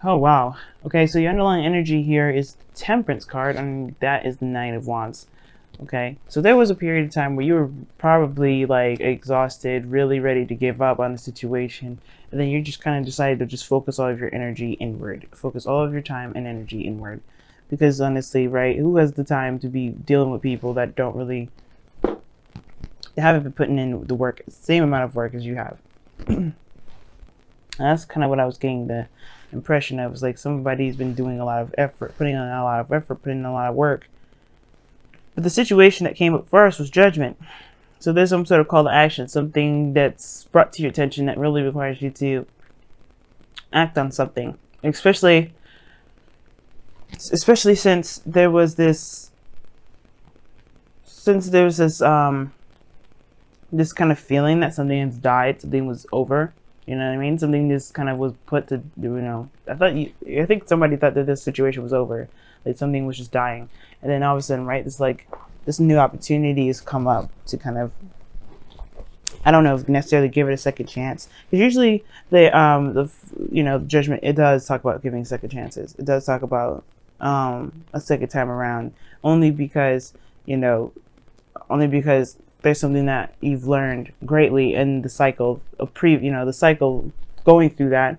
Oh, wow. Okay, so your underlying energy here is the Temperance card, and that is the Knight of Wands. Okay, so there was a period of time where you were probably like exhausted, really ready to give up on the situation, and then you just kind of decided to just focus all of your energy inward, focus all of your time and energy inward. Because honestly, right, who has the time to be dealing with people that don't really, they haven't been putting in the work, same amount of work as you have? That's kind of what I was getting the impression of. It was like somebody's been doing a lot of effort, putting in a lot of effort, putting in a lot of work. But the situation that came up first was judgment. So there's some sort of call to action, something that's brought to your attention that really requires you to act on something. Especially since there was this, this kind of feeling that something has died, something was over. You know what I mean? Something just kind of was put to, I think somebody thought that this situation was over. Like something was just dying. And then all of a sudden, right, this new opportunity has come up to kind of, I don't know if necessarily give it a second chance. Because usually judgment, it does talk about giving second chances. It does talk about a second time around, only because there's something that you've learned greatly in the cycle of the cycle going through that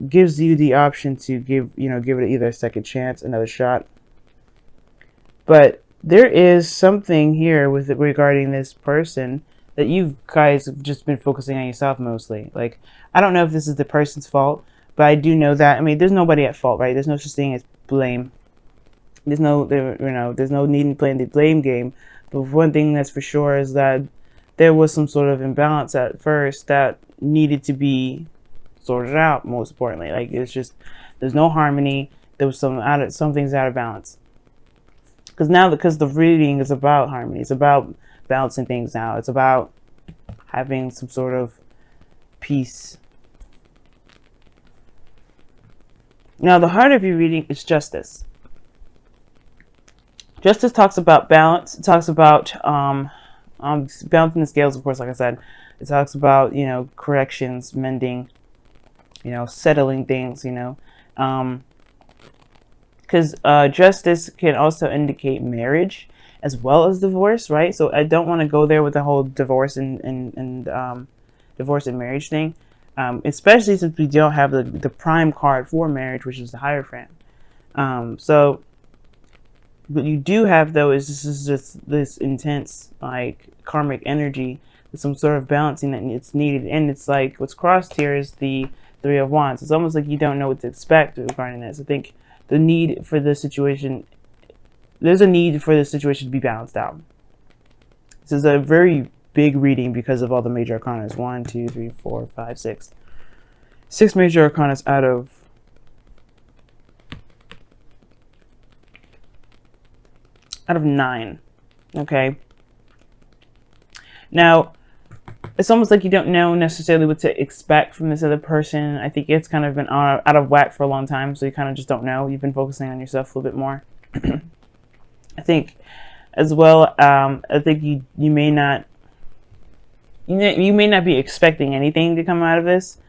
gives you the option to give it either a second chance, another shot. But there is something here with it regarding this person that you guys have just been focusing on yourself mostly. Like, I don't know if this is the person's fault, but I do know that, I mean, there's nobody at fault, right? There's no such thing as blame. There's no need in playing the blame game. But one thing that's for sure is that there was some sort of imbalance at first that needed to be sorted out. Most importantly, like there's no harmony. There was some things out of balance. Because the reading is about harmony. It's about balancing things out. It's about having some sort of peace. Now, the heart of your reading is justice. Justice talks about balance. It talks about balancing the scales, of course, like I said. It talks about, corrections, mending, settling things, because justice can also indicate marriage as well as divorce, right? So I don't want to go there with the whole divorce and divorce and marriage thing, especially since we don't have the prime card for marriage, which is the Hierophant. So what you do have, though, is this intense, like, karmic energy, some sort of balancing that it's needed. And it's like what's crossed here is the Three of Wands. It's almost like you don't know what to expect regarding this. I think the need for this situation, there's a need for this situation to be balanced out. This is a very big reading because of all the major arcanas. 1, 2, 3, 4, 5, 6. 6 major arcanas out of out of 9. Okay. Now, it's almost like you don't know necessarily what to expect from this other person. I think it's kind of been out of whack for a long time, so you kind of just don't know. You've been focusing on yourself a little bit more. I think, as well, I think you may not be expecting anything to come out of this.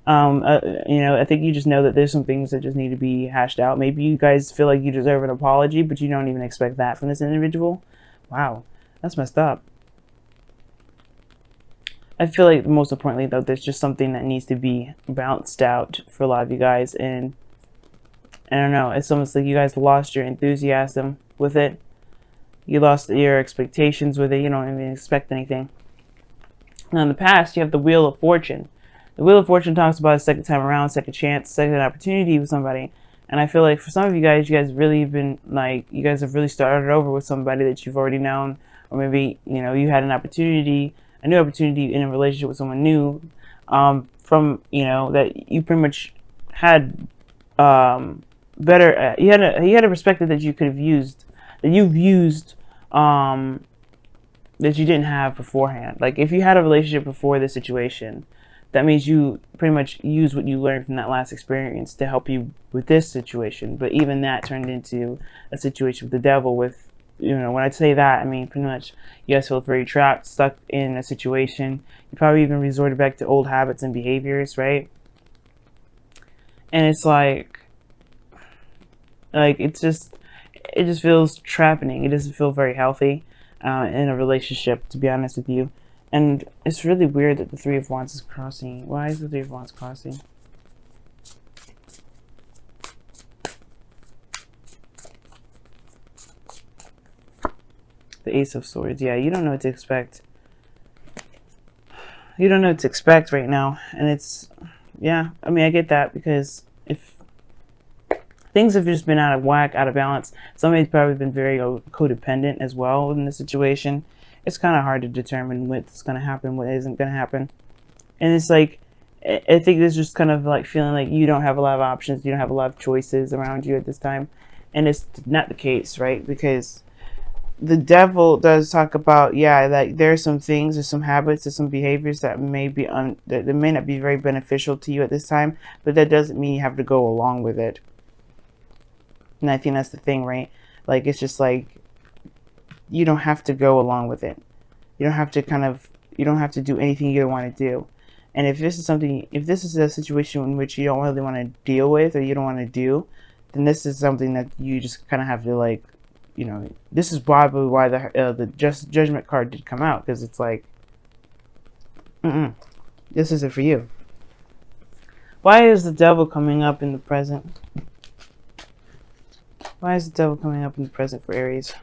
I think you just know that there's some things that just need to be hashed out. Maybe you guys feel like you deserve an apology, but you don't even expect that from this individual. Wow, that's messed up. I feel like most importantly, though, there's just something that needs to be balanced out for a lot of you guys. And I don't know, it's almost like you guys lost your enthusiasm with it. You lost your expectations with it. You don't even expect anything. Now, in the past, you have the Wheel of Fortune. The Wheel of Fortune talks about a second time around, second chance, second opportunity with somebody. And I feel like for some of you guys really have been like, you guys have really started over with somebody that you've already known. Or maybe, you had a new opportunity in a relationship with someone new, that you pretty much had you had a perspective that you could have used, that you've used, that you didn't have beforehand. Like, if you had a relationship before this situation, that means you pretty much use what you learned from that last experience to help you with this situation. But even that turned into a situation with the devil. With, when I say that, I mean pretty much you guys feel very trapped, stuck in a situation. You probably even resorted back to old habits and behaviors, right? And it's like it just feels trapping. It doesn't feel very healthy in a relationship, to be honest with you. And it's really weird that the Three of Wands is crossing. Why is the Three of Wands crossing? The Ace of Swords. Yeah, you don't know what to expect. You don't know what to expect right now. And it's, yeah, I mean, I get that, because if things have just been out of whack, out of balance, somebody's probably been very codependent as well in the situation. It's kind of hard to determine what's going to happen, what isn't going to happen. And it's like, I think there's just kind of like feeling like you don't have a lot of options, you don't have a lot of choices around you at this time. And it's not the case, right? Because the devil does talk about, yeah, like there's some things, there's some habits, there's some behaviors that may be that may not be very beneficial to you at this time, but that doesn't mean you have to go along with it. And I think that's the thing, right? Like, it's just like, you don't have to go along with it. You don't have to you don't have to do anything you don't want to do. And if this is a situation in which you don't really want to deal with, or you don't want to do, then this is something that you just kind of have to, like, this is probably why the judgment card did come out, because it's like, this isn't for you. Why is the devil coming up in the present? Why is the devil coming up in the present for Aries?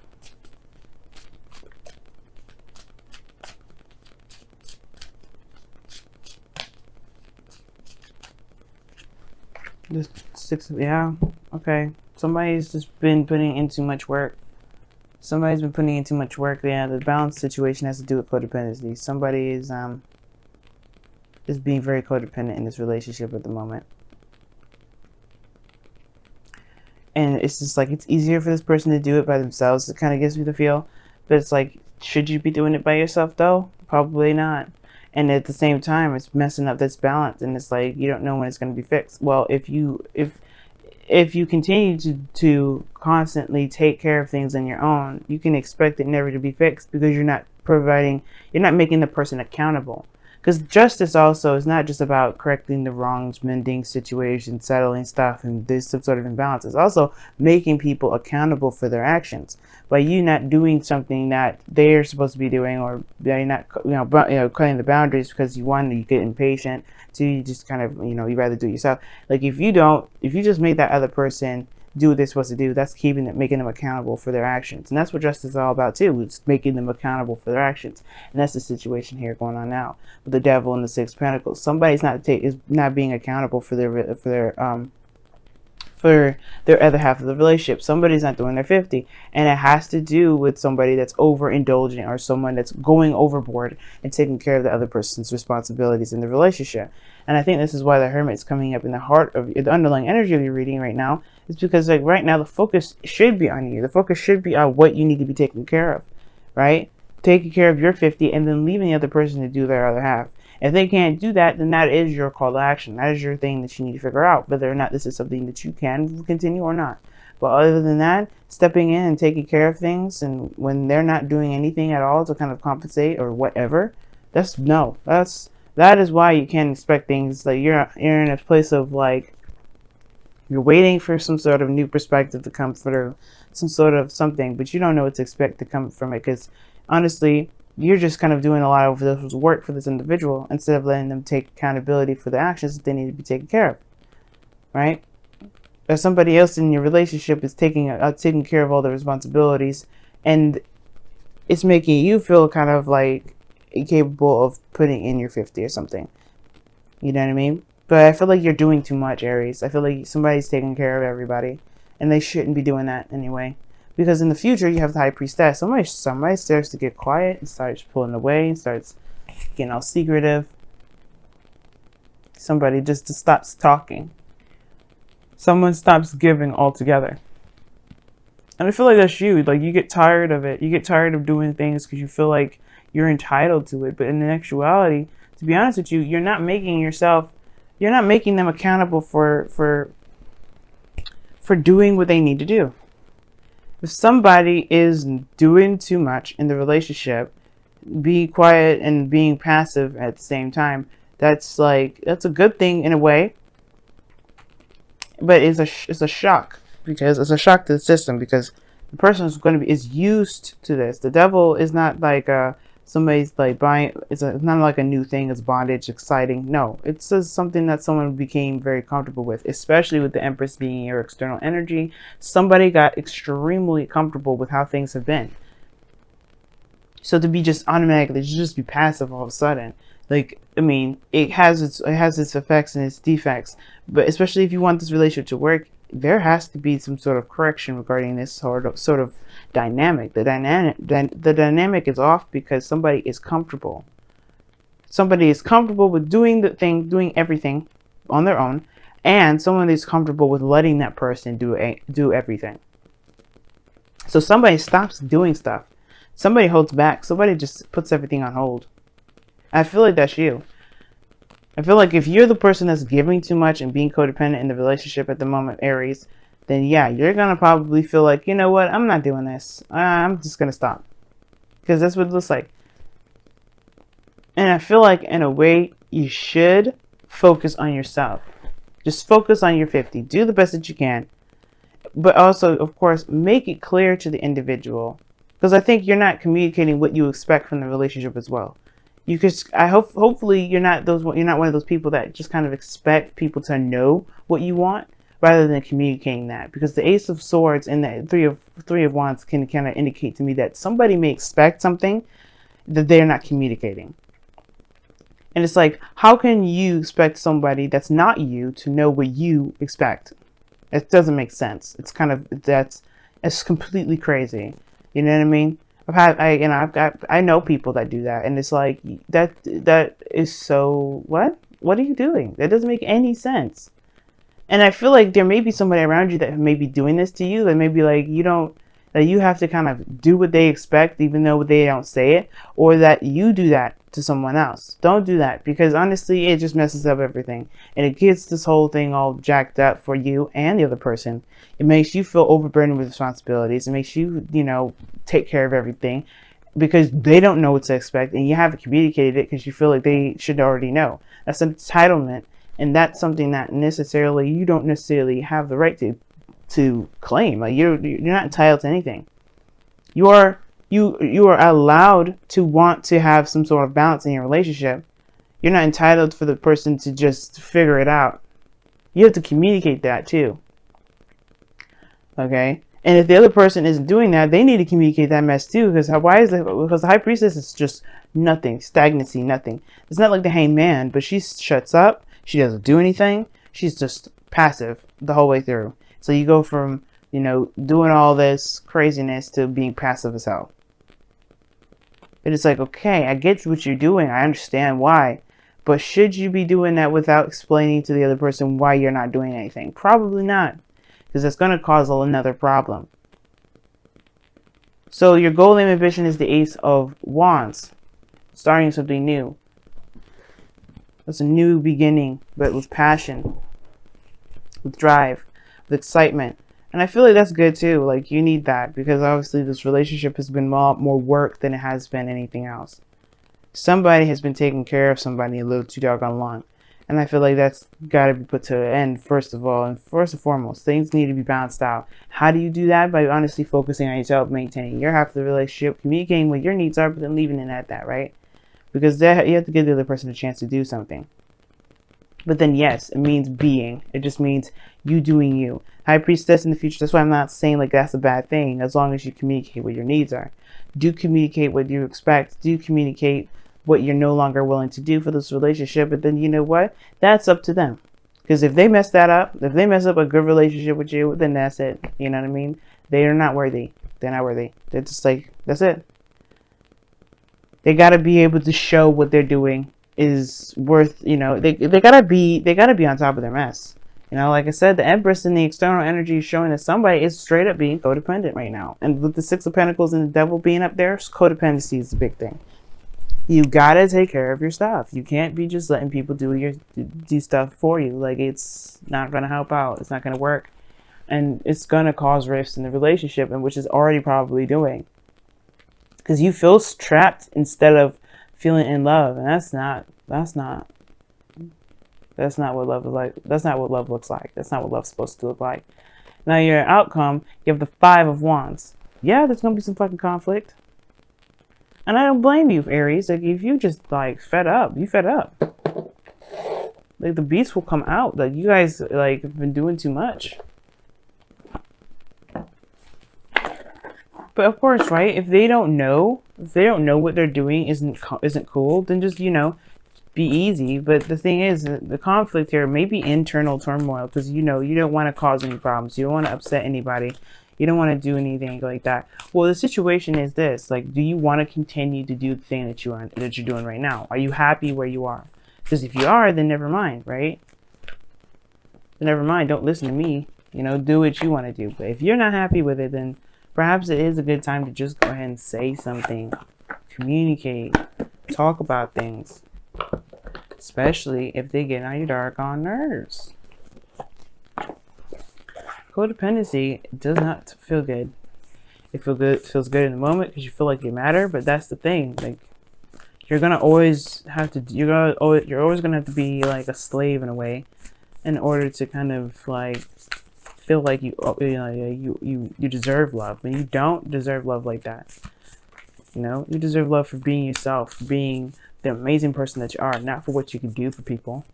This six, yeah, okay. Somebody's just been putting in too much work. Somebody's been putting in too much work. Yeah, the balance situation has to do with codependency. Somebody is being very codependent in this relationship at the moment. And it's just like, it's easier for this person to do it by themselves. It kind of gives me the feel. But it's like, should you be doing it by yourself though? Probably not. And at the same time, it's messing up this balance. And it's like, you don't know when it's going to be fixed. Well, if you continue to constantly take care of things on your own, you can expect it never to be fixed, because you're not making the person accountable. Because justice also is not just about correcting the wrongs, mending situations, settling stuff, and there's some sort of imbalance. It's also making people accountable for their actions. By you not doing something that they're supposed to be doing, or you're not, cutting the boundaries because you get impatient, so you just kind of, you rather do it yourself. Like, if you just make that other person do what they're supposed to do, that's making them accountable for their actions. And that's what justice is all about too. It's making them accountable for their actions. And that's the situation here going on now with the devil and the Six of Pentacles. Somebody's not being accountable for their other half of the relationship. Somebody's not doing their 50, and it has to do with somebody that's overindulgent, or someone that's going overboard and taking care of the other person's responsibilities in the relationship. And I think this is why the Hermit's coming up in the heart of the underlying energy of your reading right now. Is because, like, right now the focus should be on you. The focus should be on what you need to be taking care of, right? Taking care of your 50, and then leaving the other person to do their other half. If they can't do that, then that is your call to action. That is your thing that you need to figure out, whether or not this is something that you can continue or not. But other than that, stepping in and taking care of things, and when they're not doing anything at all to kind of compensate or whatever, that is why you can't expect things. Like, you're in a place of, like, you're waiting for some sort of new perspective to come through, some sort of something, but you don't know what to expect to come from it, because honestly, you're just kind of doing a lot of this work for this individual instead of letting them take accountability for the actions that they need to be taken care of, right? Or somebody else in your relationship is taking care of all the responsibilities, and it's making you feel kind of like incapable of putting in your 50 or something. You know what I mean? But I feel like you're doing too much, Aries. I feel like somebody's taking care of everybody, and they shouldn't be doing that anyway. Because in the future, you have the High Priestess. Somebody starts to get quiet and starts pulling away and starts getting all secretive. Somebody just stops talking. Someone stops giving altogether. And I feel like that's you. Like, you get tired of it. You get tired of doing things because you feel like you're entitled to it. But in actuality, to be honest with you, you're not making them accountable for doing what they need to do. If somebody is doing too much in the relationship, be quiet and being passive at the same time, that's a good thing in a way. but it's a shock, because it's a shock to the system, because the person is used to this. The devil is not like somebody's like buying. It's not like a new thing. It's bondage, exciting. No, it's just something that someone became very comfortable with, especially with the Empress being your external energy. Somebody got extremely comfortable with how things have been. So to be just automatically, just be passive all of a sudden, like, I mean, it has its effects and its defects, but especially if you want this relationship to work, there has to be some sort of correction regarding this sort of dynamic. The dynamic is off because somebody is comfortable. Somebody is comfortable with doing everything on their own, and someone is comfortable with letting that person do everything. So somebody stops doing stuff. Somebody holds back. Somebody just puts everything on hold. I feel like that's you. I feel like if you're the person that's giving too much and being codependent in the relationship at the moment, Aries, then yeah, you're going to probably feel like, you know what, I'm not doing this. I'm just going to stop. Because that's what it looks like. And I feel like in a way, you should focus on yourself. Just focus on your 50. Do the best that you can. But also, of course, make it clear to the individual. Because I think you're not communicating what you expect from the relationship as well. You could, hopefully you're not one of those people that just kind of expect people to know what you want rather than communicating that. Because the Ace of Swords and the Three of Wands can kind of indicate to me that somebody may expect something that they're not communicating. And it's like, how can you expect somebody that's not you to know what you expect? It doesn't make sense. It's kind of, it's completely crazy. You know what I mean? I know people that do that, and it's like, that is so, what are you doing? That doesn't make any sense. And I feel like there may be somebody around you that may be doing this to you, that may be like, that you have to kind of do what they expect even though they don't say it, or that you do that to someone else. Don't do that, because honestly it just messes up everything, and it gets this whole thing all jacked up for you and the other person. It makes you feel overburdened with responsibilities. It makes you, take care of everything because they don't know what to expect, and you haven't communicated it because you feel like they should already know. That's an entitlement, and that's something that you don't necessarily have the right to claim. Like, you're not entitled to anything. You are allowed to want to have some sort of balance in your relationship. You're not entitled for the person to just figure it out. You have to communicate that too. Okay? And if the other person isn't doing that, they need to communicate that mess too. Because because the High Priestess is just nothing, stagnancy, nothing. It's not like the Hanged Man, but she shuts up. She doesn't do anything. She's just passive the whole way through. So you go from, doing all this craziness to being passive as hell. And it's like, okay, I get what you're doing. I understand why. But should you be doing that without explaining to the other person why you're not doing anything? Probably not. Because that's going to cause another problem. So your goal and ambition is the Ace of Wands. Starting something new. It's a new beginning, but with passion. With drive. With excitement. And I feel like that's good too. Like, you need that, because obviously this relationship has been more work than it has been anything else. Somebody has been taking care of somebody a little too doggone long. And I feel like that's got to be put to an end, first of all. And first and foremost, things need to be balanced out. How do you do that? By honestly focusing on yourself, maintaining your half of the relationship, communicating what your needs are, but then leaving it at that, right? Because you have to give the other person a chance to do something. But then, yes, it means being. It just means you doing you. High Priestess in the future. That's why I'm not saying like that's a bad thing, as long as you communicate what your needs are. Do communicate what you expect. Do communicate what you're no longer willing to do for this relationship. But then, you know what? That's up to them. Because if they mess that up, if they mess up a good relationship with you, then that's it. You know what I mean? They are not worthy. They're not worthy. They're just like, that's it. They got to be able to show what they're doing is worth, they gotta be on top of their mess. Like I said, the Empress in the external energy is showing that somebody is straight up being codependent right now. And with the Six of Pentacles and the Devil being up there, codependency is the big thing. You gotta take care of your stuff. You can't be just letting people do stuff for you. Like, it's not gonna help out. It's not gonna work, and it's gonna cause rifts in the relationship, and which is already probably doing. Because you feel trapped instead of feeling in love, and that's not That's not what love is like. That's not what love looks like. That's not what love's supposed to look like. Now your outcome, you have the 5 of Wands. Yeah, there's gonna be some fucking conflict. And I don't blame you, Aries. Like, if you just, like, fed up, you fed up. Like, the beast will come out. Like, you guys, like, have been doing too much. But of course, right, if they don't know what they're doing isn't cool, then just, you know, be easy. But the thing is, the conflict here may be internal turmoil, because, you know, you don't want to cause any problems. You don't want to upset anybody. You don't want to do anything like that. Well, the situation is this: like, do you want to continue to do the thing that you're doing right now? Are you happy where you are? Because if you are, then never mind, right? Then never mind. Don't listen to me. You know, do what you want to do. But if you're not happy with it, then perhaps it is a good time to just go ahead and say something, communicate, talk about things, especially if they get on your doggone nerves. Codependency does not feel good. It feels good in the moment because you feel like you matter, but that's the thing. Like, you're always gonna have to be like a slave in a way, in order to kind of like feel like you deserve love. And you don't deserve love like that. You know, you deserve love for being yourself, for being the amazing person that you are, not for what you can do for people.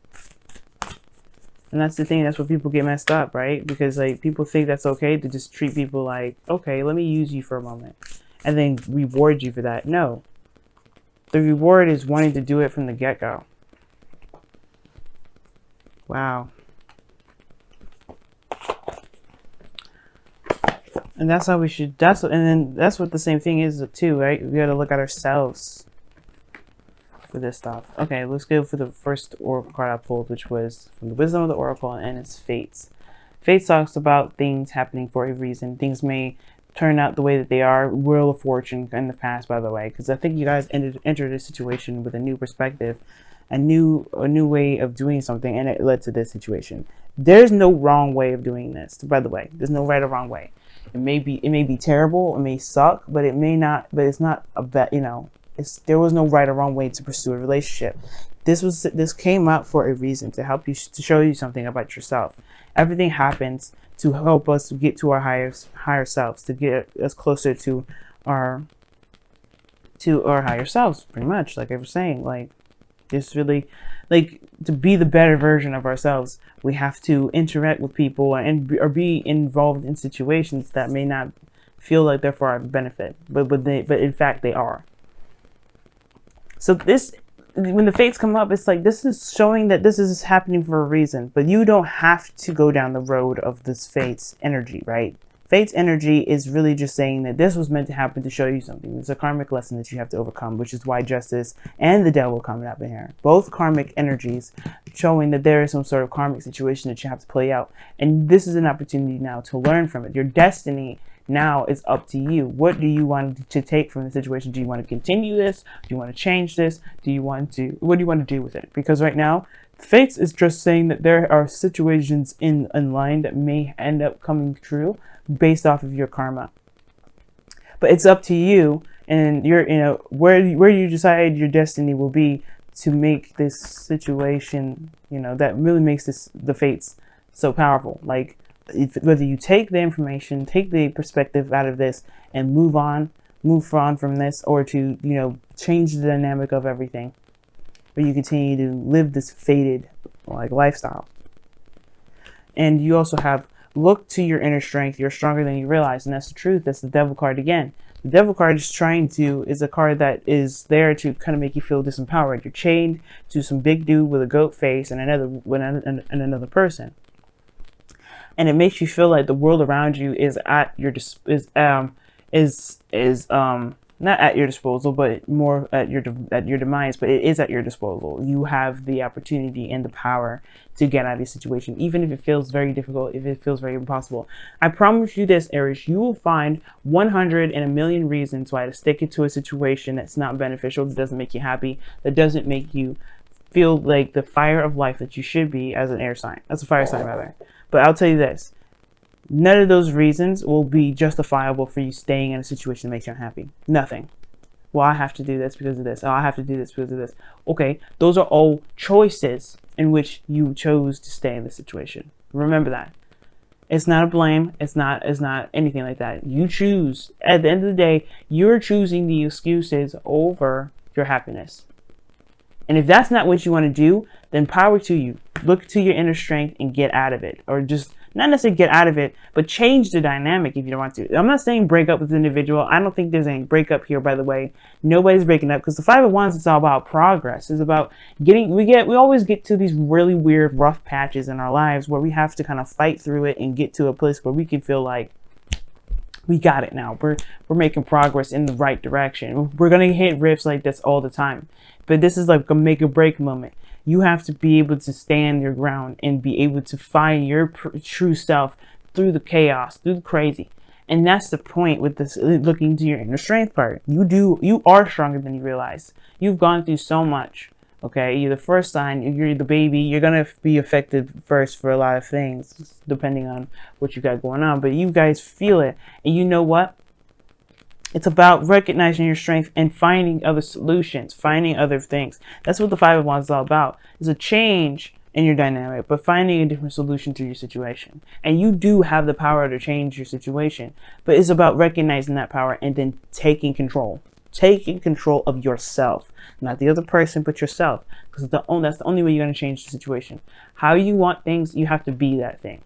And that's the thing. That's where people get messed up, right? Because, like, people think that's okay to just treat people like, okay, let me use you for a moment, and then reward you for that. No. The reward is wanting to do it from the get-go. Wow. And that's how we should. And then that's what the same thing is too, right? We got to look at ourselves for this stuff. Okay, let's go for the first oracle card I pulled, which was from the Wisdom of the Oracle, and it's Fates. Fates talks about things happening for a reason. Things may turn out the way that they are. Wheel of Fortune in the past, by the way, because I think you guys entered a situation with a new perspective, a new way of doing something, and it led to this situation. There's no wrong way of doing this, by the way. There's no right or wrong way. It may be terrible, it may suck, but it may not. But it's not a bet. You know, there was no right or wrong way to pursue a relationship. This came up for a reason, to help you, to show you something about yourself. Everything happens to help us get to our higher selves, to get us closer to our higher selves, pretty much. Like I was saying, like, it's really, like, to be the better version of ourselves, we have to interact with people or be involved in situations that may not feel like they're for our benefit, but in fact they are. So when the fates come up, it's like, this is showing that this is happening for a reason, but you don't have to go down the road of this fates energy, right? Fate's energy is really just saying that this was meant to happen to show you something. It's a karmic lesson that you have to overcome, which is why Justice and the Devil coming up in here. Both karmic energies showing that there is some sort of karmic situation that you have to play out. And this is an opportunity now to learn from it. Your destiny now is up to you. What do you want to take from the situation? Do you want to continue this? Do you want to change this? What do you want to do with it? Because right now, Fates is just saying that there are situations in line that may end up coming true based off of your karma. But it's up to you, and where you decide your destiny will be, to make this situation, that really makes the Fates so powerful. Like, whether you take the information, take the perspective out of this, and move on from this, or to change the dynamic of everything, or you continue to live this fated lifestyle. And you also have, look to your inner strength. You're stronger than you realize, and that's the truth. That's the Devil card again. The Devil card is a card that is there to kind of make you feel disempowered. You're chained to some big dude with a goat face and another person. And it makes you feel like the world around you is at your not at your disposal, but more at your demise. But it is at your disposal. You have the opportunity and the power to get out of this situation, even if it feels very difficult, if it feels very impossible. I promise you this, Aries, you will find 100 in a million reasons why to stick it to a situation that's not beneficial, that doesn't make you happy, that doesn't make you feel like the fire of life that you should be as an air sign, as a fire sign rather. But I'll tell you this, none of those reasons will be justifiable for you staying in a situation that makes you unhappy. Nothing. Well, I have to do this because of this. Oh, I have to do this because of this. Okay, those are all choices. in which you chose to stay in the situation. Remember that. It's not a blame. It's not anything like that. You choose. At the end of the day, you're choosing the excuses over your happiness. And if that's not what you want to do, then power to you. Look to your inner strength and get out of it. Or just, not necessarily get out of it, but change the dynamic if you don't want to. I'm not saying break up with the individual. I don't think there's any breakup here, by the way. Nobody's breaking up, because the Five of Wands is all about progress. It's about getting, we always get to these really weird, rough patches in our lives where we have to kind of fight through it and get to a place where we can feel like we got it now. We're making progress in the right direction. We're going to hit rifts like this all the time. But this is like a make or break moment. You have to be able to stand your ground and be able to find your true self through the chaos, through the crazy. And that's the point with this, looking to your inner strength part. You are stronger than you realize. You've gone through so much. Okay, you're the first sign, you're the baby, you're going to be affected first for a lot of things, depending on what you got going on. But you guys feel it. And you know what? It's about recognizing your strength and finding other solutions, finding other things. That's what the Five of Wands is all about. It's a change in your dynamic, but finding a different solution to your situation. And you do have the power to change your situation, but it's about recognizing that power and then taking control. Taking control of yourself, not the other person, but yourself. Because that's the only way you're going to change the situation. How you want things, you have to be that thing.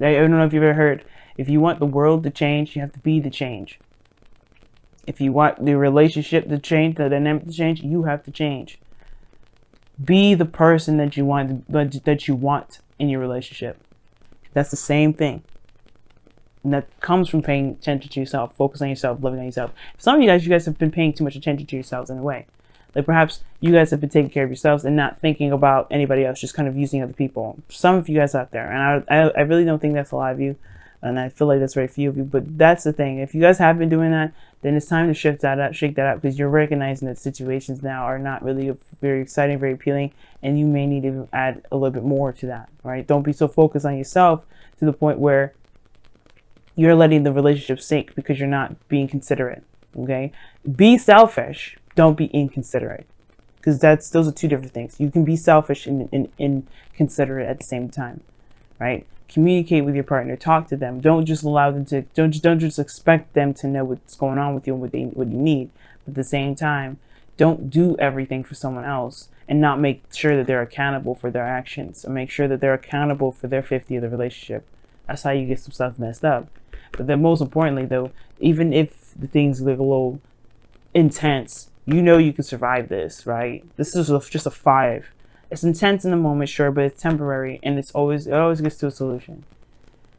I don't know if you've ever heard, if you want the world to change, you have to be the change. If you want the relationship to change, the dynamic to change, you have to change. Be the person that you want in your relationship. That's the same thing. And that comes from paying attention to yourself, focus on yourself, loving on yourself. Some of you guys have been paying too much attention to yourselves in a way. Like perhaps you guys have been taking care of yourselves and not thinking about anybody else, just kind of using other people. Some of you guys out there, and I really don't think that's a lot of you. And I feel like that's very few of you, but that's the thing. If you guys have been doing that, then it's time to shake that up, because you're recognizing that situations now are not really very exciting, very appealing, and you may need to add a little bit more to that, right? Don't be so focused on yourself to the point where you're letting the relationship sink because you're not being considerate, okay? Be selfish, don't be inconsiderate, because those are two different things. You can be selfish and inconsiderate at the same time, right? Communicate with your partner, talk to them. Don't just allow them to, don't just expect them to know what's going on with you and what you need. But at the same time, don't do everything for someone else and not make sure that they're accountable for their actions, or make sure that they're accountable for their 50 of the relationship. That's how you get some stuff messed up. But then most importantly though, even if the things look a little intense, you know you can survive this, right? This is just a 5. It's intense in the moment, sure, but it's temporary, and it always gets to a solution.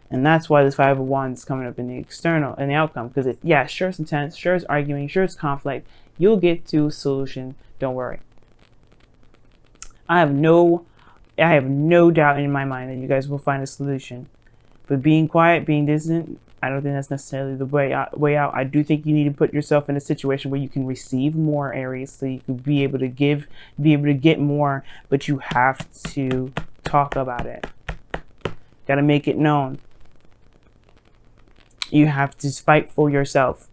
And that's why this Five of Wands is coming up in the external, in the outcome, because sure it's intense, sure it's arguing, sure it's conflict. You'll get to a solution. Don't worry. I have no doubt in my mind that you guys will find a solution. But being quiet, being distant, I don't think that's necessarily the way out. I do think you need to put yourself in a situation where you can receive more, Aries, so you can be able to give, be able to get more, but you have to talk about it. Got to make it known. You have to fight for yourself.